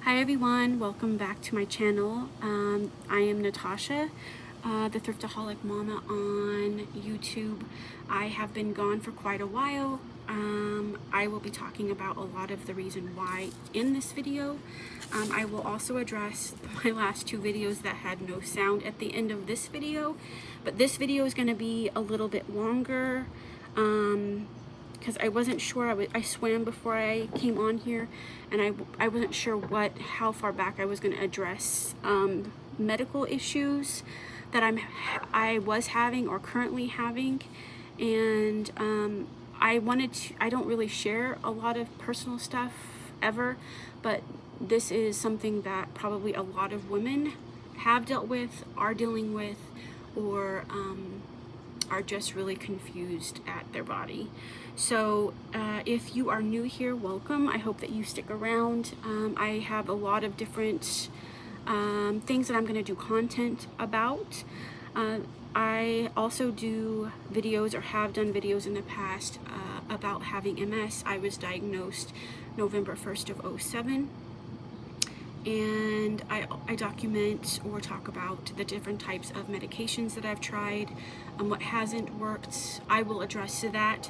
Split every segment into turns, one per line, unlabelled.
Hi everyone, welcome back to my channel. I am Natasha, the Thriftaholic Mama on YouTube. I have been gone for quite a while. I will be talking about a lot of the reason why in this video. I will also address my last two videos that had no sound at the end of this video, but this video is going to be a little bit longer. Because I wasn't sure. I swam before I came on here, and I wasn't sure how far back I was going to address medical issues that I was having or currently having, and I don't really share a lot of personal stuff ever, but this is something that probably a lot of women have dealt with, are dealing with, or are just really confused at their body. So if you are new here, welcome. I hope that you stick around. I have a lot of different things that I'm going to do content about. I also do videos, or have done videos in the past, about having MS. I was diagnosed November 1st of 2007. And I document or talk about the different types of medications that I've tried, what hasn't worked. I will address that,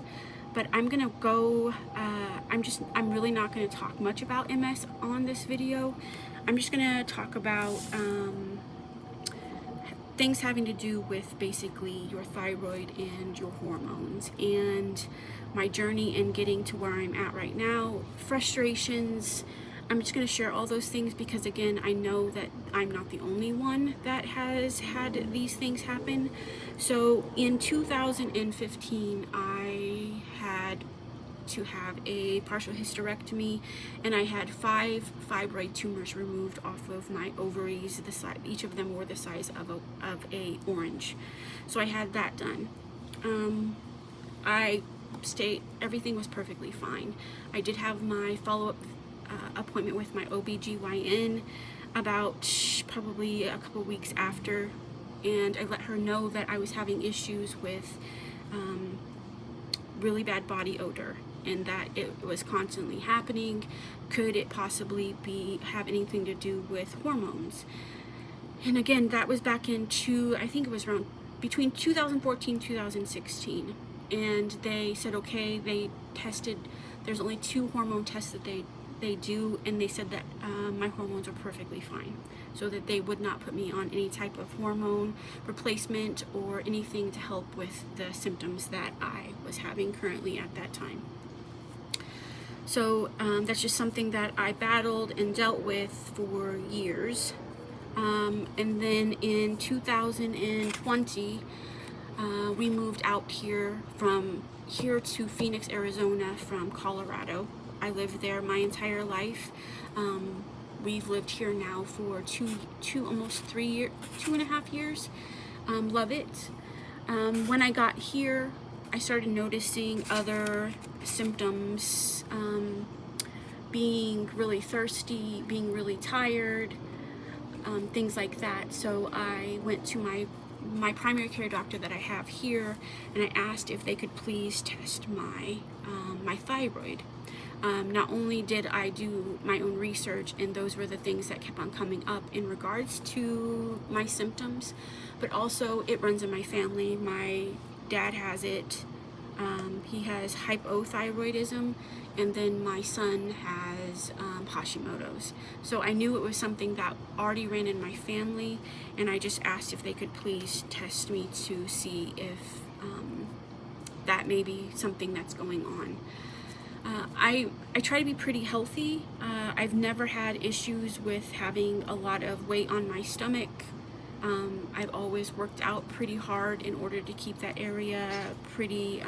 but I'm gonna go, I'm really not gonna talk much about MS on this video. I'm just gonna talk about things having to do with basically your thyroid and your hormones, and my journey in getting to where I'm at right now, frustrations. I'm just going to share all those things because, again, I know that I'm not the only one that has had these things happen. So in 2015, I had to have a partial hysterectomy, and I had 5 fibroid tumors removed off of my ovaries. Each of them were the size of a orange. So I had that done. Everything was perfectly fine. I did have my follow-up appointment with my OBGYN about probably a couple weeks after, and I let her know that I was having issues with really bad body odor, and that it was constantly happening. Could it possibly have anything to do with hormones? And again, that was back in I think it was around between 2014 and 2016, and they said, okay, they tested, there's only 2 hormone tests that they do, and they said that my hormones are perfectly fine, so that they would not put me on any type of hormone replacement or anything to help with the symptoms that I was having currently at that time. So that's just something that I battled and dealt with for years. And then in 2020, we moved out here to Phoenix, Arizona from Colorado. I lived there my entire life. We've lived here now for almost 2.5 years. Love it. When I got here, I started noticing other symptoms, being really thirsty, being really tired, things like that. So I went to my primary care doctor that I have here, and I asked if they could please test my thyroid. Not only did I do my own research, and those were the things that kept on coming up in regards to my symptoms, but also it runs in my family. My dad has it. He has hypothyroidism, and then my son has Hashimoto's. So I knew it was something that already ran in my family, and I just asked if they could please test me to see if that may be something that's going on. I try to be pretty healthy. I've never had issues with having a lot of weight on my stomach. I've always worked out pretty hard in order to keep that area pretty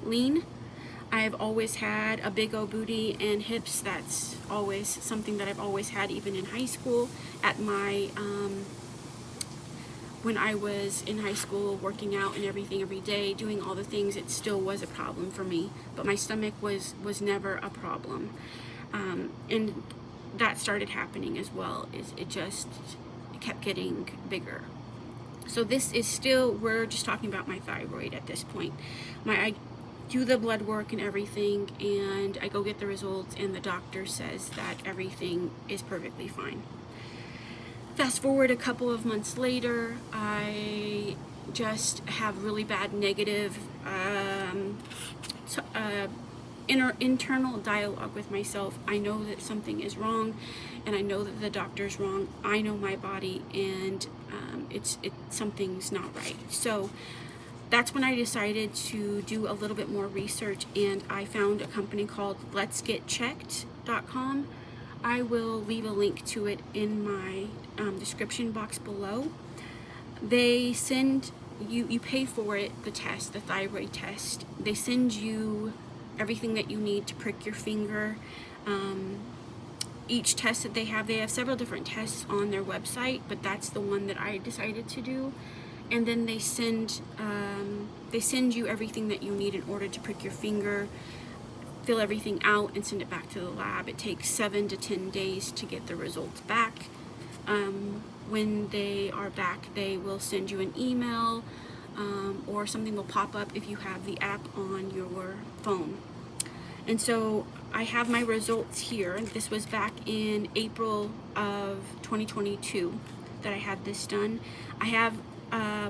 lean. I've always had a big old booty and hips. That's always something that I've always had, even in high school. At my when I was in high school, working out and everything every day, doing all the things, it still was a problem for me. But my stomach was never a problem. And that started happening as well. It kept getting bigger. So this is still, we're just talking about my thyroid at this point. do the blood work and everything, and I go get the results, and the doctor says that everything is perfectly fine. Fast forward a couple of months later, I just have really bad negative internal dialogue with myself. I know that something is wrong, and I know that the doctor's wrong. I know my body, and something's not right. So that's when I decided to do a little bit more research, and I found a company called letsgetchecked.com. I will leave a link to it in my description box below. They send you pay for it, the test, the thyroid test. They send you everything that you need to prick your finger. Each test that they have several different tests on their website, but that's the one that I decided to do. And then they send you everything that you need in order to prick your finger, fill everything out, and send it back to the lab. It takes 7 to 10 days to get the results back. When they are back, they will send you an email, or something will pop up if you have the app on your phone. And so I have my results here. This was back in April of 2022 that I had this done. I have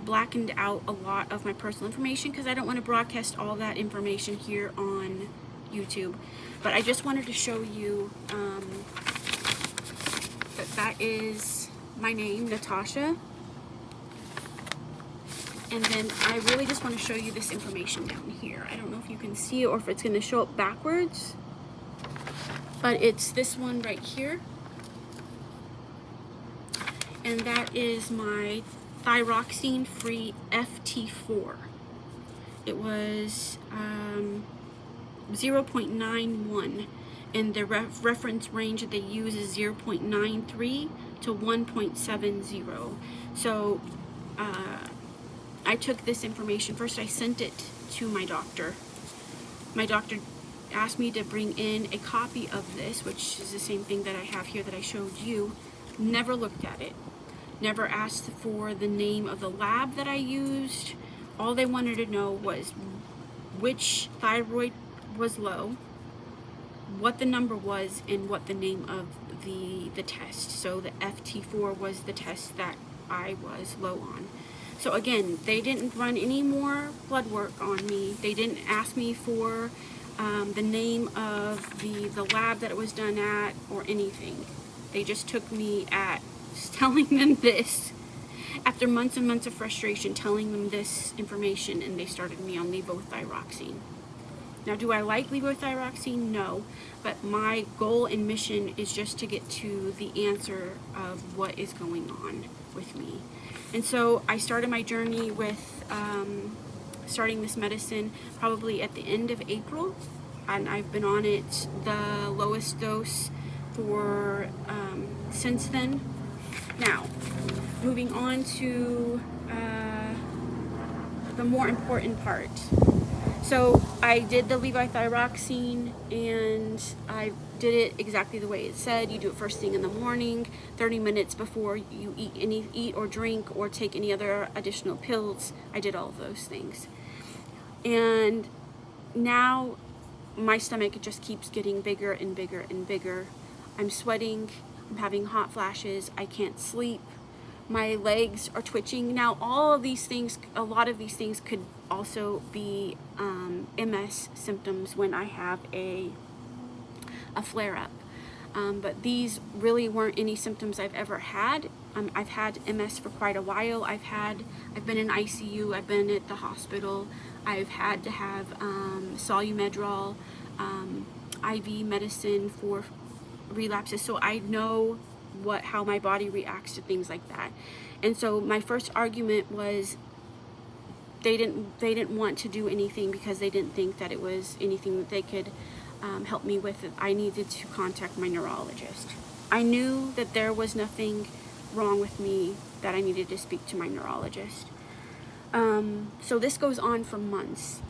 blackened out a lot of my personal information because I don't want to broadcast all that information here on YouTube. But I just wanted to show you that is my name, Natasha. And then I really just want to show you this information down here. I don't know if you can see it or if it's going to show up backwards, but it's this one right here. And that is my thyroxine-free FT4. It was 0.91, and the reference range that they use is 0.93 to 1.70. So I took this information. First I sent it to my doctor. My doctor asked me to bring in a copy of this, which is the same thing that I have here that I showed you. Never looked at it. Never asked for the name of the lab that I used. All they wanted to know was which thyroid was low, what the number was, and what the name of the test. So the FT4 was the test that I was low on. So again, they didn't run any more blood work on me. They didn't ask me for the name of the lab that it was done at or anything. They just took me at telling them this, after months and months of frustration, telling them this information, and they started me on levothyroxine. Now, do I like levothyroxine? No, but my goal and mission is just to get to the answer of what is going on with me. And so I started my journey with starting this medicine probably at the end of April, and I've been on it the lowest dose for since then. Now, moving on to the more important part. So I did the levothyroxine, and I did it exactly the way it said. You do it first thing in the morning, 30 minutes before you eat or drink or take any other additional pills. I did all of those things. And now my stomach just keeps getting bigger and bigger and bigger. I'm sweating, I'm having hot flashes, I can't sleep, my legs are twitching. Now all of these things, a lot of these things could also be MS symptoms when I have a flare-up. But these really weren't any symptoms I've ever had. I've had MS for quite a while. I've been in ICU, I've been at the hospital, I've had to have Solumedrol, IV medicine for relapses, so I know how my body reacts to things like that. And so my first argument was they didn't want to do anything because they didn't think that it was anything that they could help me with. I needed to contact my neurologist. I knew that there was nothing wrong with me, that I needed to speak to my neurologist. So this goes on for months.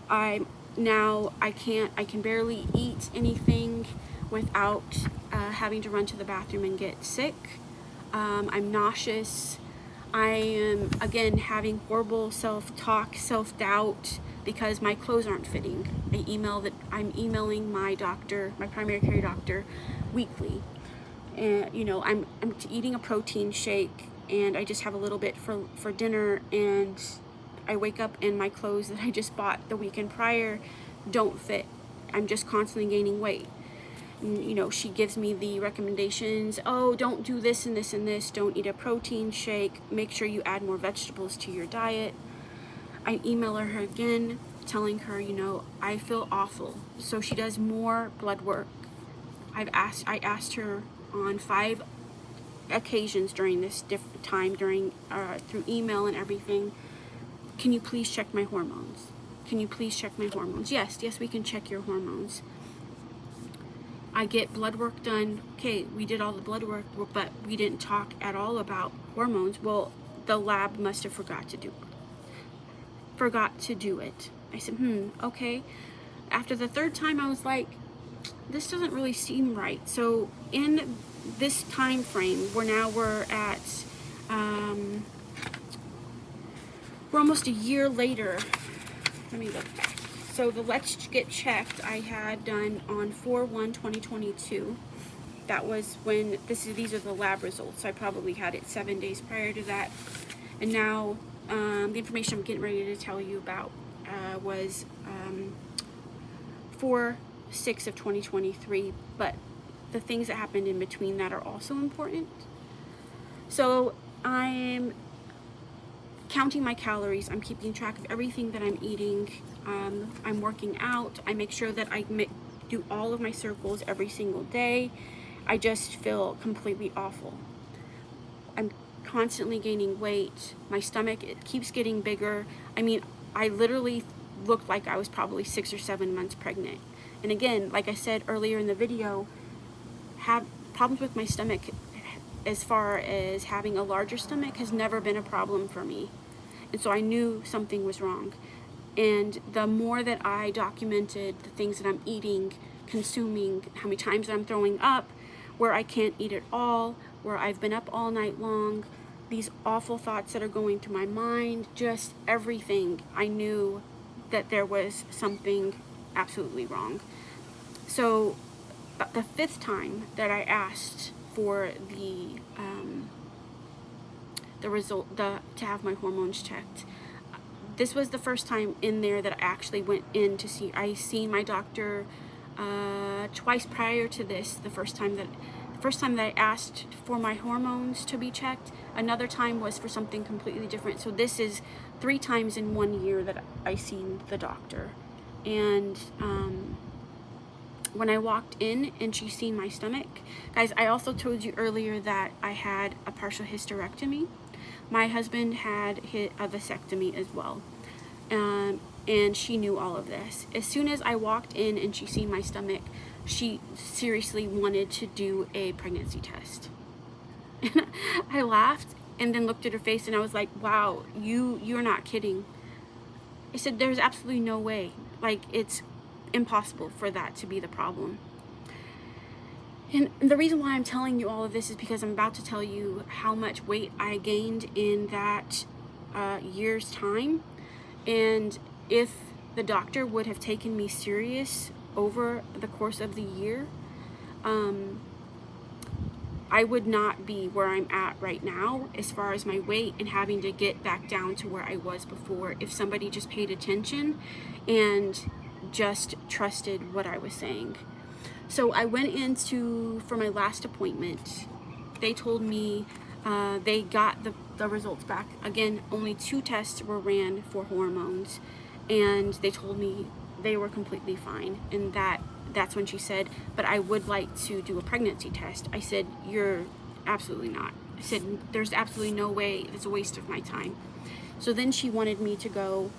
I can barely eat anything without having to run to the bathroom and get sick. I'm nauseous. I am, again, having horrible self-talk, self-doubt. because my clothes aren't fitting. I'm emailing my doctor, my primary care doctor, weekly. And you know, I'm eating a protein shake, and I just have a little bit for dinner, and I wake up and my clothes that I just bought the weekend prior don't fit. I'm just constantly gaining weight. And, you know, she gives me the recommendations. Oh, don't do this and this and this. Don't eat a protein shake. Make sure you add more vegetables to your diet. I email her again, telling her, you know, I feel awful. So she does more blood work. I asked her on 5 occasions during this time, through email and everything, can you please check my hormones? Can you please check my hormones? Yes, we can check your hormones. I get blood work done. Okay, we did all the blood work, but we didn't talk at all about hormones. Well, the lab must have forgot to do it. I said, okay. After the 3rd time, I was like, this doesn't really seem right. So in this time frame, we're at we're almost a year later. Let me look back. So the Let's Get Checked I had done on 4/1/2022. That was when these are the lab results. I probably had it 7 days prior to that. And now the information I'm getting ready to tell you about was 4/6/2023, but the things that happened in between that are also important. So I'm counting my calories. I'm keeping track of everything that I'm eating. I'm working out. I make sure that I do all of my circles every single day. I just feel completely awful. I'm constantly gaining weight. My stomach, it keeps getting bigger. I mean, I literally looked like I was probably 6 or 7 months pregnant. And again, like I said earlier in the video, have problems with my stomach as far as having a larger stomach has never been a problem for me. And so I knew something was wrong. And the more that I documented the things that I'm eating, consuming, how many times I'm throwing up, where I can't eat at all, where I've been up all night long, these awful thoughts that are going through my mind, just everything, I knew that there was something absolutely wrong. So the 5th time that I asked for the result, to have my hormones checked, this was the first time in there that I actually went in to see. I seen my doctor twice prior to this. The first time that I asked for my hormones to be checked. Another time was for something completely different. So this is 3 times in 1 year that I seen the doctor. And when I walked in and she seen my stomach, guys, I also told you earlier that I had a partial hysterectomy. My husband had a vasectomy as well. And she knew all of this. As soon as I walked in and she seen my stomach, she seriously wanted to do a pregnancy test. And I laughed and then looked at her face and I was like, wow, you're not kidding. I said, there's absolutely no way. Like, it's impossible for that to be the problem. And the reason why I'm telling you all of this is because I'm about to tell you how much weight I gained in that year's time. And if the doctor would have taken me serious over the course of the year, I would not be where I'm at right now as far as my weight and having to get back down to where I was before if somebody just paid attention and just trusted what I was saying. So I went for my last appointment. They told me they got the results back. Again, only 2 tests were ran for hormones, and they told me they were completely fine. And that's when she said, but I would like to do a pregnancy test. I said, you're absolutely not. I said, there's absolutely no way. It's a waste of my time. So then she wanted me to go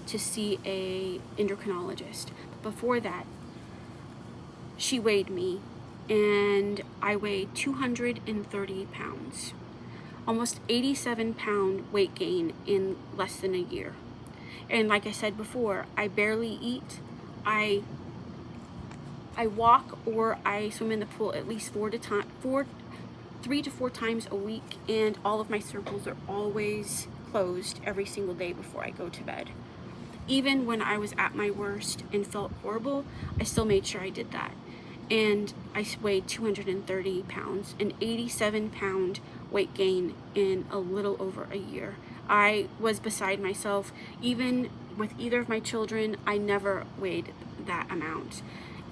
to see a endocrinologist. But before that, she weighed me, and I weighed 230 pounds. Almost 87-pound weight gain in less than a year. And like I said before, I barely eat. I walk or I swim in the pool at least 3 to 4 times a week, and all of my circles are always closed every single day before I go to bed. Even when I was at my worst and felt horrible, I still made sure I did that. And I weighed 230 pounds, an 87-pound weight gain in a little over a year. I was beside myself. Even with either of my children, I never weighed that amount.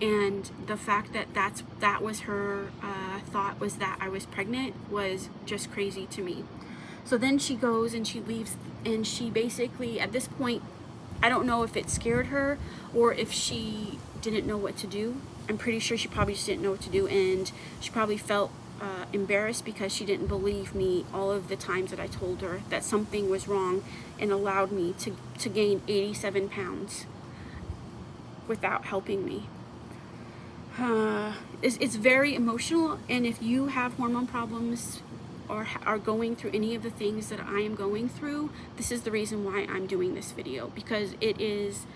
And the fact that that was her thought, was that I was pregnant, was just crazy to me. So then she goes and she leaves, and she basically, at this point, I don't know if it scared her or if she didn't know what to do. I'm pretty sure she probably just didn't know what to do, and she probably felt embarrassed because she didn't believe me all of the times that I told her that something was wrong and allowed me to gain 87 pounds without helping me. It's very emotional, and if you have hormone problems or are going through any of the things that I am going through, this is the reason why I'm doing this video, because it is,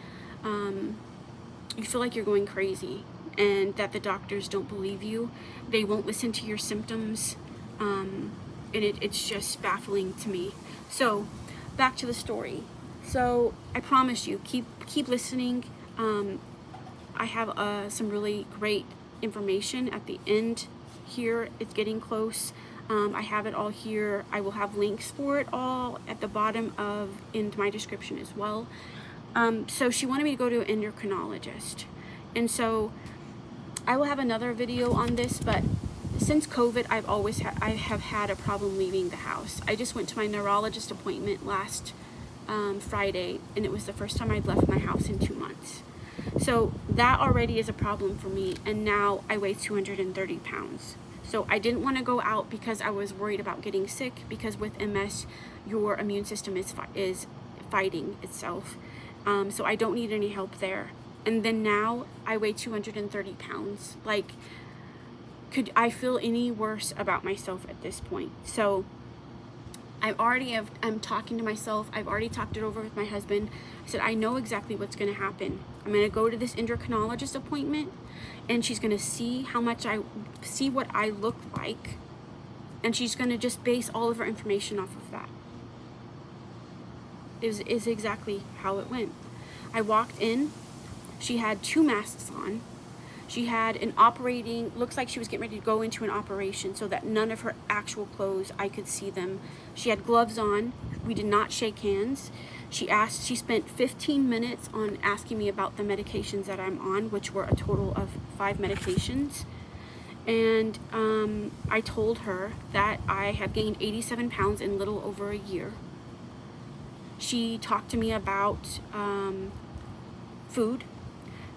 you feel like you're going crazy and that the doctors don't believe you. They won't listen to your symptoms, and it's just baffling to me. So back to the story. So I promise you, keep listening. I have some really great information at the end here. It's getting close. I have it all here. I will have links for it all at the bottom in my description as well. So she wanted me to go to an endocrinologist, and so I will have another video on this. But since COVID, I have had a problem leaving the house. I just went to my neurologist appointment last Friday, and it was the first time I'd left my house in 2 months. So that already is a problem for me, and now I weigh 230 pounds. So I didn't want to go out because I was worried about getting sick, because with MS, your immune system is fighting itself. So I don't need any help there. And then now I weigh 230 pounds. Like, could I feel any worse about myself at this point? So I'm talking to myself. I've already talked it over with my husband. I said, I know exactly what's going to happen. I'm going to go to this endocrinologist appointment, and she's going to see what I look like, and she's going to just base all of her information off of that. Is exactly how it went. I walked in. She had 2 masks on. She had looks like she was getting ready to go into an operation, so that none of her actual clothes, I could see them. She had gloves on. We did not shake hands. She spent 15 minutes on asking me about the medications that I'm on, which were a total of 5 medications. And I told her that I have gained 87 pounds in little over a year. She talked to me about food,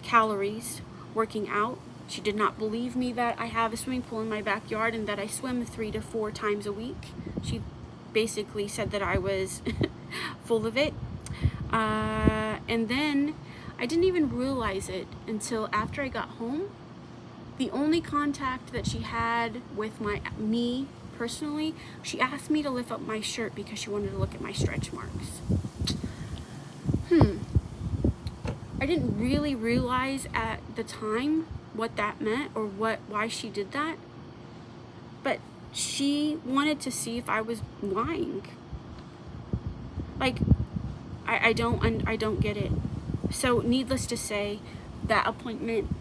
calories, working out. She did not believe me that I have a swimming pool in my backyard and that I swim 3 to 4 times a week. She basically said that I was full of it. And then I didn't even realize it until after I got home. The only contact that she had with me personally, she asked me to lift up my shirt because she wanted to look at my stretch marks. I didn't really realize at the time what that meant or why she did that, but she wanted to see if I was lying. Like, I don't get it. So needless to say, that appointment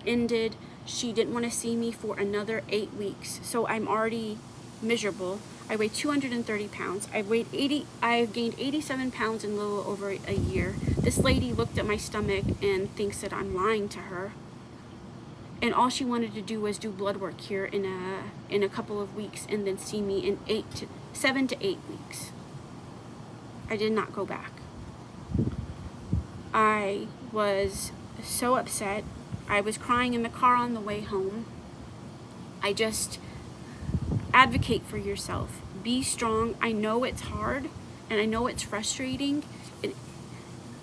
ended. She didn't want to see me for another 8 weeks. So I'm already miserable. I weigh 230 pounds. I've gained 87 pounds in a little over a year. This lady looked at my stomach and thinks that I'm lying to her. And all she wanted to do was do blood work here in a couple of weeks, and then see me in 7 to 8 weeks. I did not go back. I was so upset. I was crying in the car on the way home. I just advocate for yourself. Be strong. I know it's hard, and I know it's frustrating.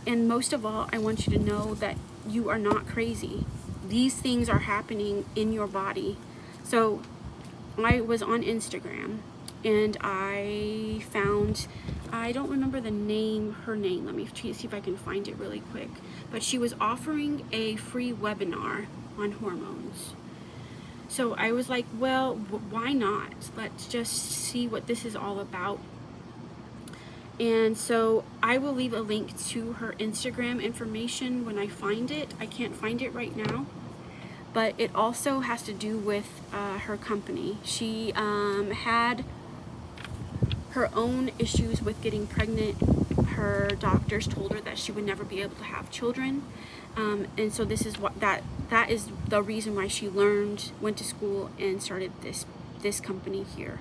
And most of all, I want you to know that you are not crazy. These things are happening in your body. So I was on Instagram, and I found, I don't remember her name. Let me see if I can find it really quick. But she was offering a free webinar on hormones. So I was like, well, why not? Let's just see what this is all about. And so I will leave a link to her Instagram information when I find it. I can't find it right now, but it also has to do with her company. She had her own issues with getting pregnant. Her doctors told her that she would never be able to have children, and so this is what that is the reason why she went to school and started this company here.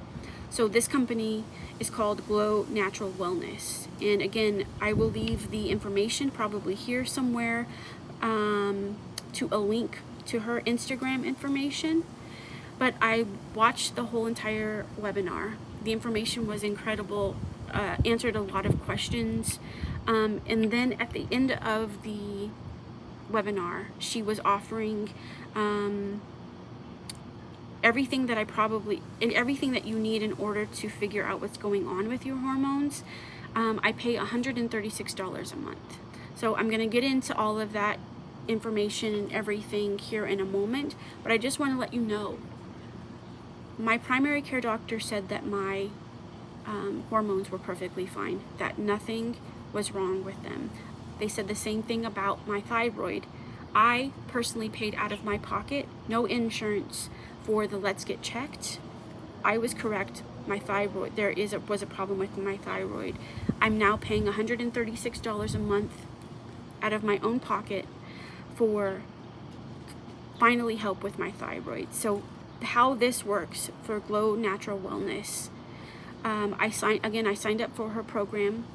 So this company is called Glow Natural Wellness, and again, I will leave the information probably here somewhere, to a link to her Instagram information. But I watched the whole entire webinar. The information was incredible, answered a lot of questions, and then at the end of the webinar, she was offering everything that everything that you need in order to figure out what's going on with your hormones. I pay $136 a month. So I'm going to get into all of that information and everything here in a moment, but I just want to let you know, my primary care doctor said that my hormones were perfectly fine, that nothing was wrong with them. They said the same thing about my thyroid. I personally paid out of my pocket, no insurance, for the Let's Get Checked. I was correct. My thyroid, was a problem with my thyroid. I'm now paying $136 a month out of my own pocket for finally help with my thyroid. So how this works for Glow Natural Wellness, I signed up for her program.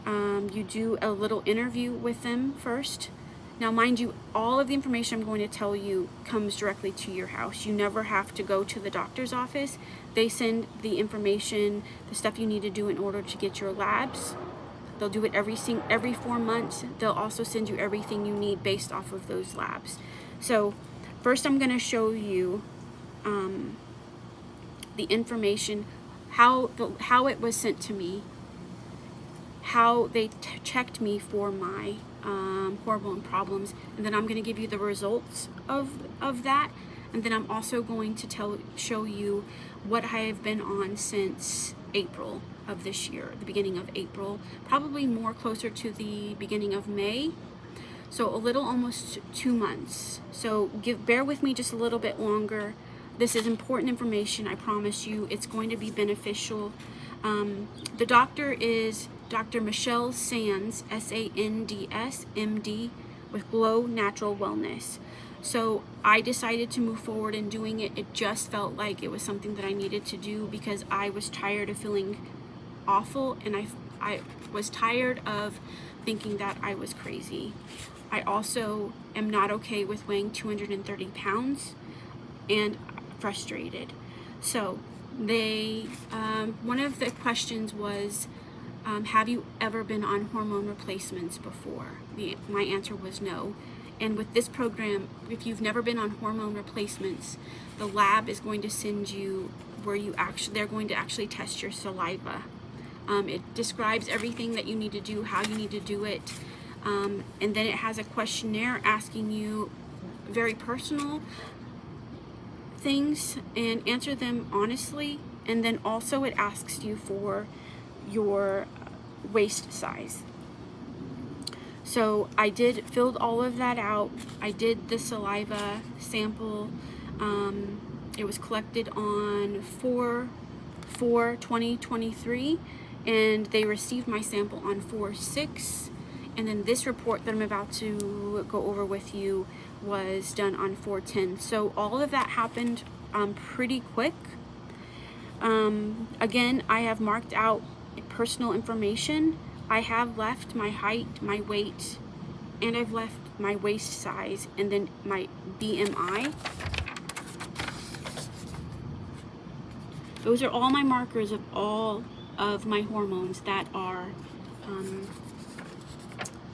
You do a little interview with them first. Now, mind you, all of the information I'm going to tell you comes directly to your house. You never have to go to the doctor's office. They send the information, the stuff you need to do in order to get your labs. They'll do it every 4 months. They'll also send you everything you need based off of those labs. So first I'm going to show you the information, how it was sent to me, how they checked me for my hormone problems, and then I'm going to give you the results of that, and then I'm also going to show you what I have been on since April of this year, the beginning of April, probably more closer to the beginning of May, so a little almost 2 months. So bear with me just a little bit longer. This is important information. I promise you it's going to be beneficial. The doctor is Dr. Michelle Sands, S-A-N-D-S, M.D., with Glow Natural Wellness. So I decided to move forward in doing it. It just felt like it was something that I needed to do because I was tired of feeling awful, and I was tired of thinking that I was crazy. I also am not okay with weighing 230 pounds and frustrated. So one of the questions was, have you ever been on hormone replacements before? My answer was no. And with this program, if you've never been on hormone replacements, the lab is going to send you where they're going to actually test your saliva. It describes everything that you need to do, how you need to do it, and then it has a questionnaire asking you very personal things and answer them honestly, and then also it asks you for your waist size. So I filled all of that out. I did the saliva sample. It was collected on 4/4/2023, and they received my sample on 4/6. And then this report that I'm about to go over with you was done on 4/10. So all of that happened pretty quick. Again, I have marked out personal information. I have left my height, my weight, and I've left my waist size, and then my BMI. Those are all my markers of all of my hormones that are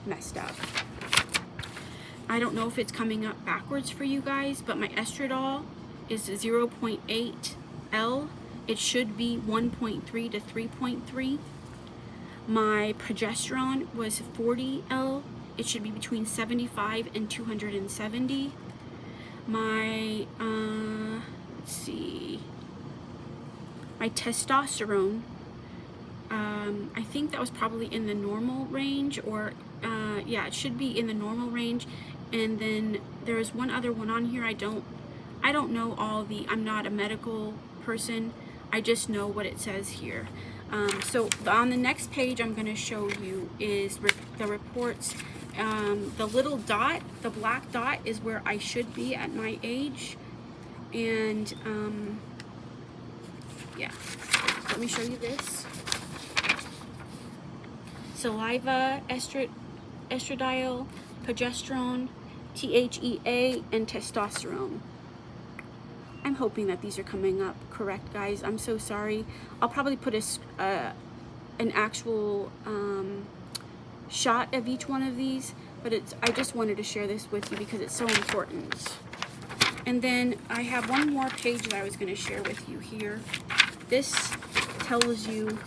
messed up. I don't know if it's coming up backwards for you guys, but my estradiol is 0.8 L. It should be 1.3 to 3.3. My progesterone was 40 L. It should be between 75 and 270. My, let's see, my testosterone I think that was probably in the normal range, or yeah, it should be in the normal range. And then there's one other one on here. I don't know all the, I'm not a medical person. I just know what it says here. So on the next page I'm going to show you is the reports. The little dot, the black dot, is where I should be at my age. And yeah, let me show you this. Saliva, estradiol, progesterone, THEA, and testosterone. I'm hoping that these are coming up correct, guys. I'm so sorry. I'll probably put an actual shot of each one of these, but I just wanted to share this with you because it's so important. And then I have one more page that I was going to share with you here. This tells you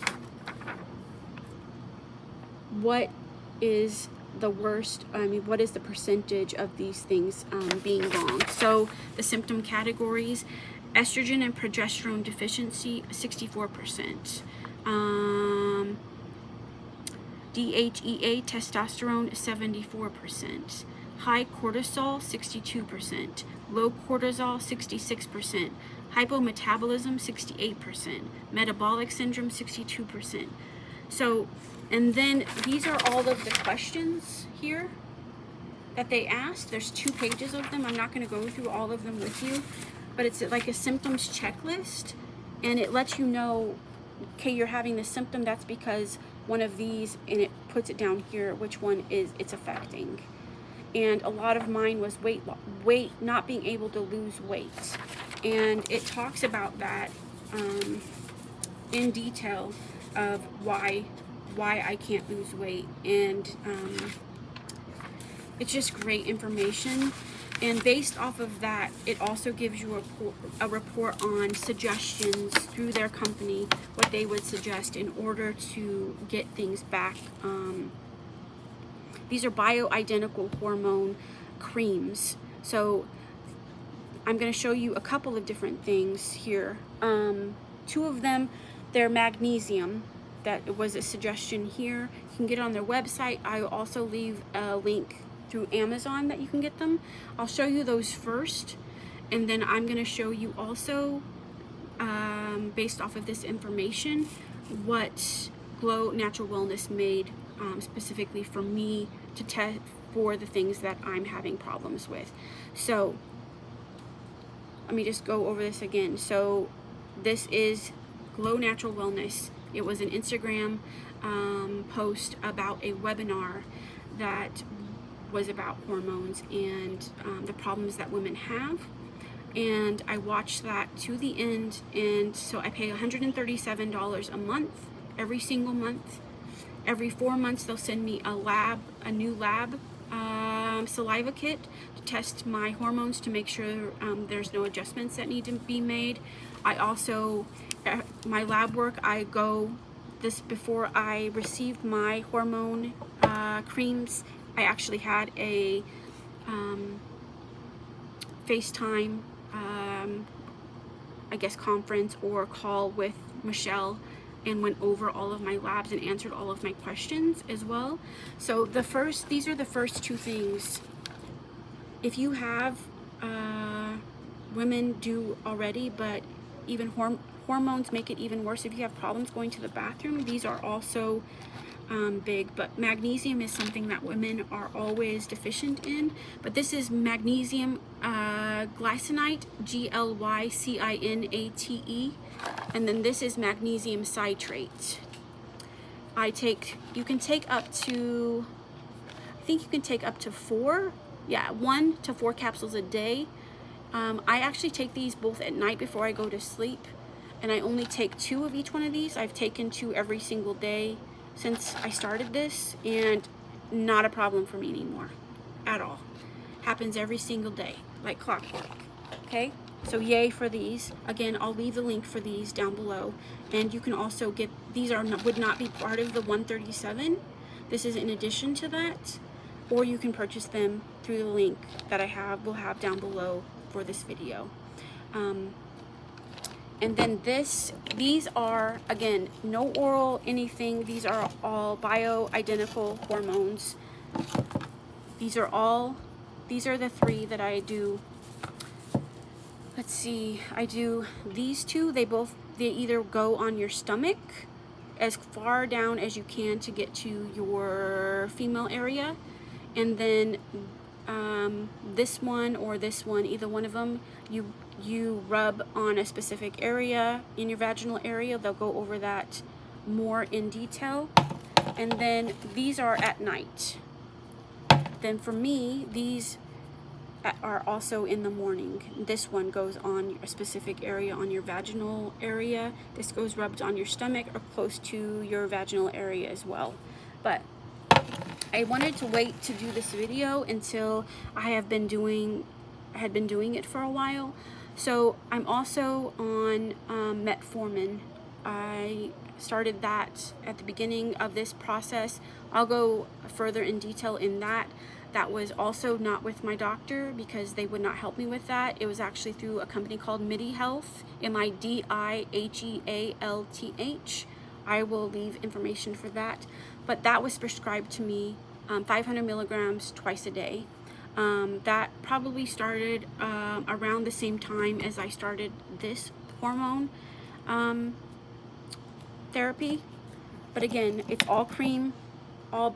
what is the worst, what is the percentage of these things being wrong. So the symptom categories: estrogen and progesterone deficiency, 64%. DHEA, testosterone, 74%. High cortisol, 62%. Low cortisol, 66%. Hypometabolism, 68%. Metabolic syndrome, 62%. So, and then these are all of the questions here that they asked. There's 2 pages of them. I'm not going to go through all of them with you, but it's like a symptoms checklist, and it lets you know, okay, you're having this symptom, that's because one of these, and it puts it down here which one is it's affecting. And a lot of mine was weight, not being able to lose weight, and it talks about that in detail of why I can't lose weight. And it's just great information. And based off of that, it also gives you a report on suggestions through their company, what they would suggest in order to get things back. These are bioidentical hormone creams. So I'm going to show you a couple of different things here. 2 of them, they're magnesium. That was a suggestion here. You can get it on their website. I will also leave a link through Amazon that you can get them. I'll show you those first, and then I'm going to show you also, based off of this information, what Glow Natural Wellness made specifically for me to test for the things that I'm having problems with. So let me just go over this again. So this is Glow Natural Wellness. It was an Instagram post about a webinar that was about hormones and the problems that women have. And I watched that to the end, and so I pay $137 a month, every single month. Every 4 months they'll send me a new lab saliva kit to test my hormones to make sure there's no adjustments that need to be made. I also, my lab work, I go this before I received my hormone creams. I actually had a FaceTime, I guess, conference or call with Michelle, and went over all of my labs and answered all of my questions as well. So these are the first 2 things. If you have, women do already, but even hormones make it even worse. If you have problems going to the bathroom, these are also big. But magnesium is something that women are always deficient in. But this is magnesium glycinate, GLYCINATE, and then this is magnesium citrate. You can take up to, I think you can take up to 4, 1 to 4 capsules a day. I actually take these both at night before I go to sleep, and I only take 2 of each one of these. I've taken 2 every single day since I started this, and not a problem for me anymore at all. Happens every single day, like clockwork. Okay, so yay for these. Again, I'll leave the link for these down below, and you can also get these. Would not be part of the 137. This is in addition to that, or you can purchase them through the link that will have down below for this video. And then these are, again, no oral anything. These are all bioidentical hormones. These are the 3 that I do. Let's see, I do these 2. They either go on your stomach as far down as you can to get to your female area. And then this one or this one, either one of them, you rub on a specific area in your vaginal area. They'll go over that more in detail. And then these are at night. Then for me, these are also in the morning. This one goes on a specific area on your vaginal area. This goes rubbed on your stomach or close to your vaginal area as well. But I wanted to wait to do this video until I had been doing it for a while. So I'm also on metformin. I started that at the beginning of this process. I'll go further in detail in that. That was also not with my doctor because they would not help me with that. It was actually through a company called MIDI Health, MIDIHEALTH. I will leave information for that. But that was prescribed to me 500 milligrams twice a day. That probably started around the same time as I started this hormone therapy. But again, it's all cream, all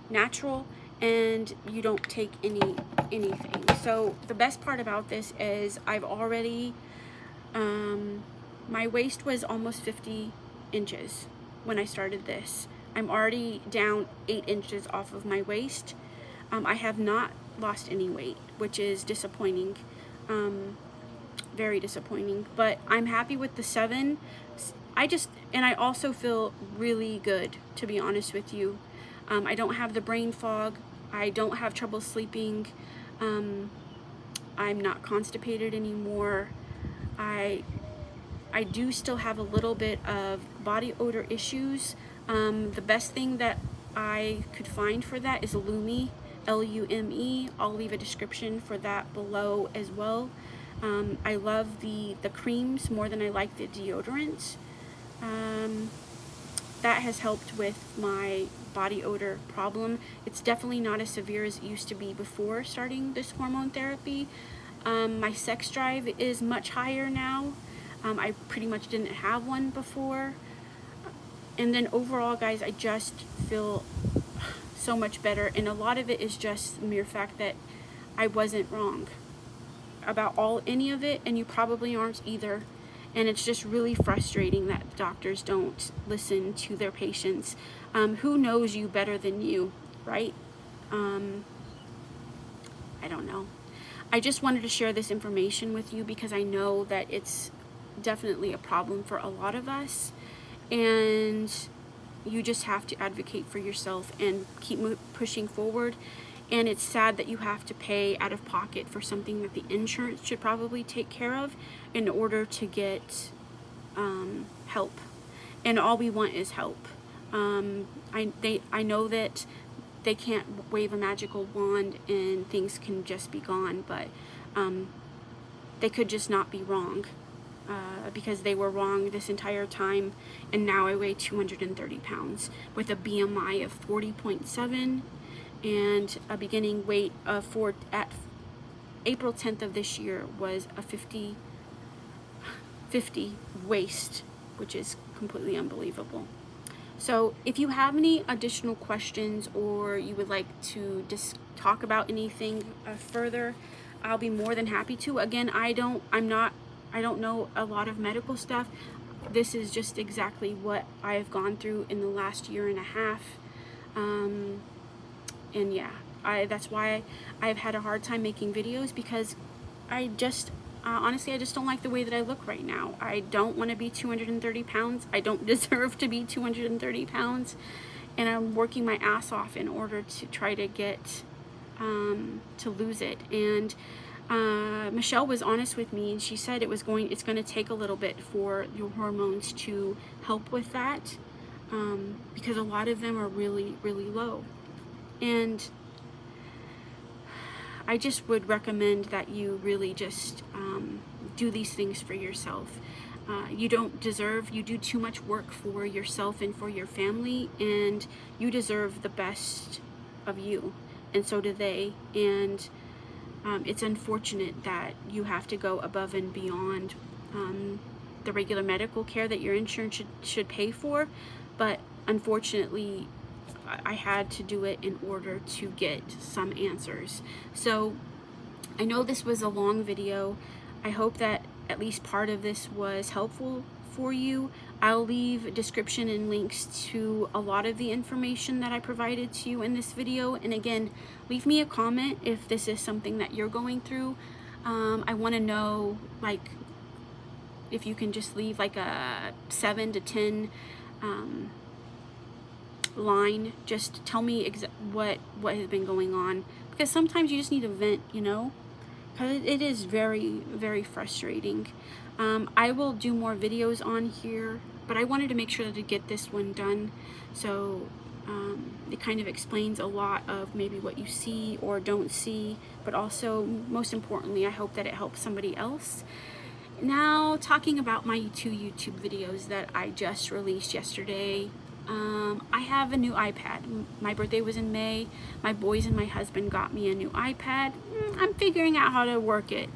natural, and you don't take anything. So the best part about this is I've already my waist was almost 50 inches when I started this. I'm already down 8 inches off of my waist. I have not lost any weight, which is disappointing, very disappointing, but I'm happy with the 7. And I also feel really good, to be honest with you. I don't have the brain fog. I don't have trouble sleeping. I'm not constipated anymore. I do still have a little bit of body odor issues. The best thing that I could find for that is Lume, Lume. I'll leave a description for that below as well. I love the creams more than I like the deodorants. That has helped with my body odor problem. It's definitely not as severe as it used to be before starting this hormone therapy. My sex drive is much higher now. I pretty much didn't have one before. And then overall, guys, I just feel so much better. And a lot of it is just the mere fact that I wasn't wrong about any of it, and you probably aren't either. And it's just really frustrating that doctors don't listen to their patients. Who knows you better than you, right? I don't know. I just wanted to share this information with you because I know that it's definitely a problem for a lot of us. And you just have to advocate for yourself and keep pushing forward. And it's sad that you have to pay out of pocket for something that the insurance should probably take care of in order to get help. And all we want is help. I know that they can't wave a magical wand and things can just be gone, but they could just not be wrong. Because they were wrong this entire time, and now I weigh 230 pounds with a BMI of 40.7 and a beginning weight of at April 10th of this year was a 50 waist, which is completely unbelievable. So if you have any additional questions or you would like to just talk about anything further, I'll be more than happy to. Again, I don't know a lot of medical stuff. This is just exactly what I have gone through in the last year and a half. And yeah, that's why I've had a hard time making videos, because I just, honestly, I just don't like the way that I look right now. I don't want to be 230 pounds. I don't deserve to be 230 pounds. And I'm working my ass off in order to try to get, to lose it. And Michelle was honest with me, and she said it's going to take a little bit for your hormones to help with that, because a lot of them are really, really low. And I just would recommend that you really just do these things for yourself. You don't deserve, you do too much work for yourself and for your family, and you deserve the best of you, and so do they. And it's unfortunate that you have to go above and beyond the regular medical care that your insurance should pay for, but unfortunately I had to do it in order to get some answers. So I know this was a long video. I hope that at least part of this was helpful for you. I'll leave a description and links to a lot of the information that I provided to you in this video. And again, leave me a comment if this is something that you're going through. I want to know, like, if you can just leave like a 7 to 10 line. Just tell me what has been going on, because sometimes you just need to vent, you know, because it is very, very frustrating. I will do more videos on here, but I wanted to make sure to get this one done, so it kind of explains a lot of maybe what you see or don't see, but also, most importantly, I hope that it helps somebody else. Now, talking about my 2 YouTube videos that I just released yesterday, I have a new iPad. My birthday was in May. My boys and my husband got me a new iPad. I'm figuring out how to work it.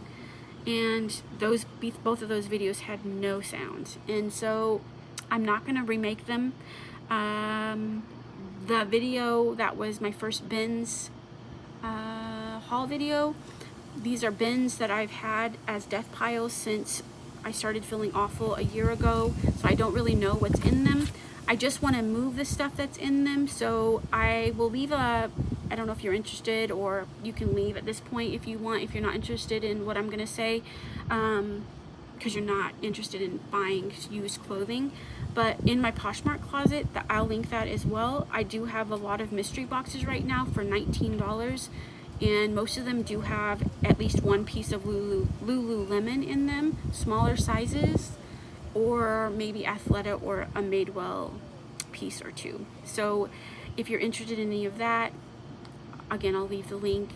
And both of those videos had no sound. And so I'm not going to remake them. The video that was my first bins haul video, these are bins that I've had as death piles since I started feeling awful a year ago. So I don't really know what's in them. I just want to move the stuff that's in them, so I will leave I don't know if you're interested, or you can leave at this point if you want, if you're not interested in what I'm going to say, because you're not interested in buying used clothing. But in my Poshmark closet, I'll link that as well. I do have a lot of mystery boxes right now for $19, and most of them do have at least one piece of Lululemon in them, smaller sizes, or maybe Athleta or a Madewell piece or 2. So if you're interested in any of that, again, I'll leave the link.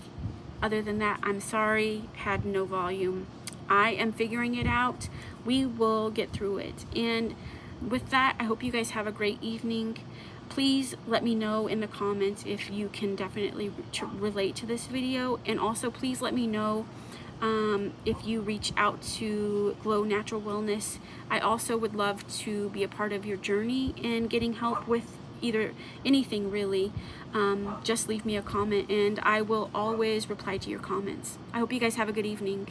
Other than that, I'm sorry, had no volume. I am figuring it out. We will get through it. And with that, I hope you guys have a great evening. Please let me know in the comments if you can definitely relate to this video, and also please let me know if you reach out to Glow Natural Wellness. I also would love to be a part of your journey in getting help with either anything really. Just leave me a comment and I will always reply to your comments. I hope you guys have a good evening.